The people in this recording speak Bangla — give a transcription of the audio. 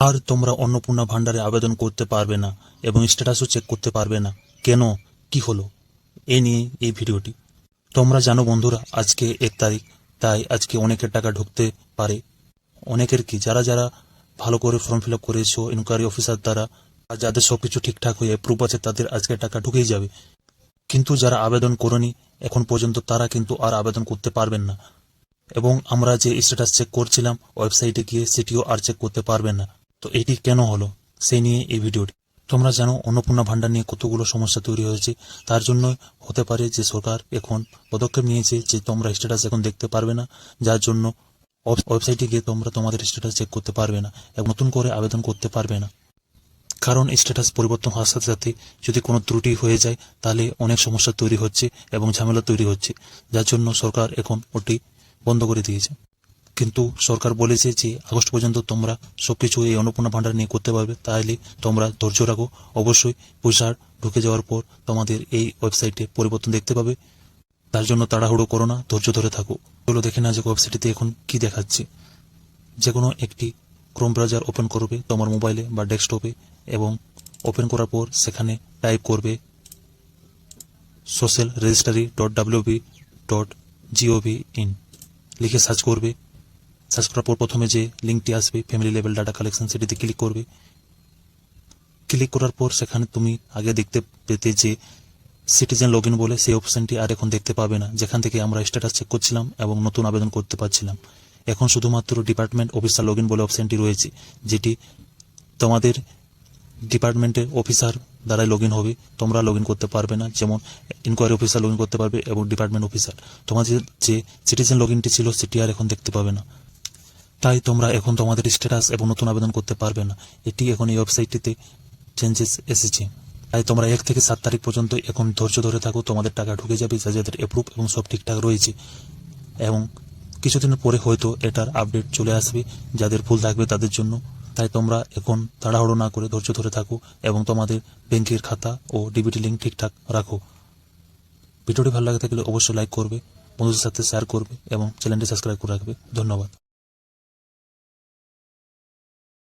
আর তোমরা অন্নপূর্ণা ভান্ডারে আবেদন করতে পারবে না এবং স্ট্যাটাসও চেক করতে পারবে না। কেন, কি হলো, এ নিয়ে এই ভিডিওটি। তোমরা জানো বন্ধুরা, আজকে 1 তারিখ, তাই আজকে অনেকের টাকা ঢুকতে পারে। অনেকের কি, যারা যারা ভালো করে ফর্ম ফিল আপ করেছো ইনকোয়ারি অফিসার দ্বারা, আর যাদের সবকিছু ঠিকঠাক হয়ে প্রুফ আছে, তাদের আজকে টাকা ঢুকেই যাবে। কিন্তু যারা আবেদন করেনি এখন পর্যন্ত, তারা কিন্তু আর আবেদন করতে পারবেন না। এবং আমরা যে স্ট্যাটাস চেক করছিলাম ওয়েবসাইটে গিয়ে, সেটিও আর চেক করতে পারবেন না। তো এটি কেন হলো, সেই নিয়ে এই ভিডিওটি। তোমরা জানো অন্নপূর্ণা ভান্ডার নিয়ে কতগুলো সমস্যা তৈরি হয়েছে। তার জন্য হতে পারে যে সরকার এখন পদক্ষেপ নিয়েছে যে তোমরা স্ট্যাটাস এখন দেখতে পারবে না, যার জন্য ওয়েবসাইটে গিয়ে তোমরা তোমাদের স্ট্যাটাস চেক করতে পারবে না এবং নতুন করে আবেদন করতে পারবে না। কারণ স্ট্যাটাস পরিবর্তন হওয়ার সাথে সাথে যদি কোনো ত্রুটি হয়ে যায়, তাহলে অনেক সমস্যা তৈরি হচ্ছে এবং ঝামেলা তৈরি হচ্ছে, যার জন্য সরকার এখন ওটি বন্ধ করে দিয়েছে। কিন্তু সরকার বলেছে যে আগস্ট পর্যন্ত তোমরা সবকিছু এই অন্নপূর্ণা ভান্ডার নিয়ে করতে পারবে। তাহলে তোমরা ধৈর্য রাখো, অবশ্যই পয়সা ঢুকে যাওয়ার পর তোমাদের এই ওয়েবসাইটে পরিবর্তন দেখতে পাবে। তার জন্য তাড়াহুড়ো করো না, ধৈর্য ধরে থাকো। চলো দেখে না যে ওয়েবসাইটে এখন কি দেখাচ্ছে। যে কোনো একটি ক্রোম ব্রাউজার ওপেন করবে তোমার মোবাইলে বা ডেস্কটপে, এবং ওপেন করার পর সেখানে টাইপ করবে socialregistry.wb.gov.in লিখে সার্চ করবে। সার্চ করার পর প্রথমে যে লিঙ্কটি আসবে ফ্যামিলি লেভেল ডাটা কালেকশন, সেটিতে ক্লিক করবে। ক্লিক করার পর সেখানে তুমি আগে দেখতে পেতে যে সিটিজেন লগইন বলে, সেই অপশনটি আর এখন দেখতে পাবে না, যেখান থেকে আমরা স্ট্যাটাস চেক করছিলাম এবং নতুন আবেদন করতে পারছিলাম। এখন শুধুমাত্র ডিপার্টমেন্ট অফিসার লগইন বলে অপশনটি রয়েছে, যেটি তোমাদের ডিপার্টমেন্টের অফিসার দ্বারাই লগইন হবে, তোমরা লগইন করতে পারবে না। যেমন ইনকোয়ারি অফিসার লগইন করতে পারবে এবং ডিপার্টমেন্ট অফিসার। তোমাদের যে সিটিজেন লগইনটি ছিল সেটি আর এখন দেখতে পাবে না। তাই তোমরা এখন তোমাদের স্ট্যাটাস এবং নতুন আবেদন করতে পারবে না। এটি এখন এই ওয়েবসাইটটিতে চেঞ্জেস এসেছে। তাই তোমরা 1 থেকে 7 তারিখ পর্যন্ত এখন ধৈর্য ধরে থাকো, তোমাদের টাকা ঢুকে যাবে, যাদের অ্যাপ্রুভ এবং সব ঠিকঠাক রয়েছে। এবং কিছুদিনের পরে হয়তো এটার আপডেট চলে আসবে, যাদের ভুল থাকবে তাদের জন্য। তাই তোমরা এখন তাড়াহুড়ো না করে ধৈর্য ধরে থাকো এবং তোমাদের ব্যাংকের খাতা ও ডিবিটি লিঙ্ক ঠিকঠাক রাখো। ভিডিওটি ভালো লাগে থাকলে অবশ্যই লাইক করবে, বন্ধুদের সাথে শেয়ার করবে এবং চ্যানেলটি সাবস্ক্রাইব করে রাখবে। ধন্যবাদ।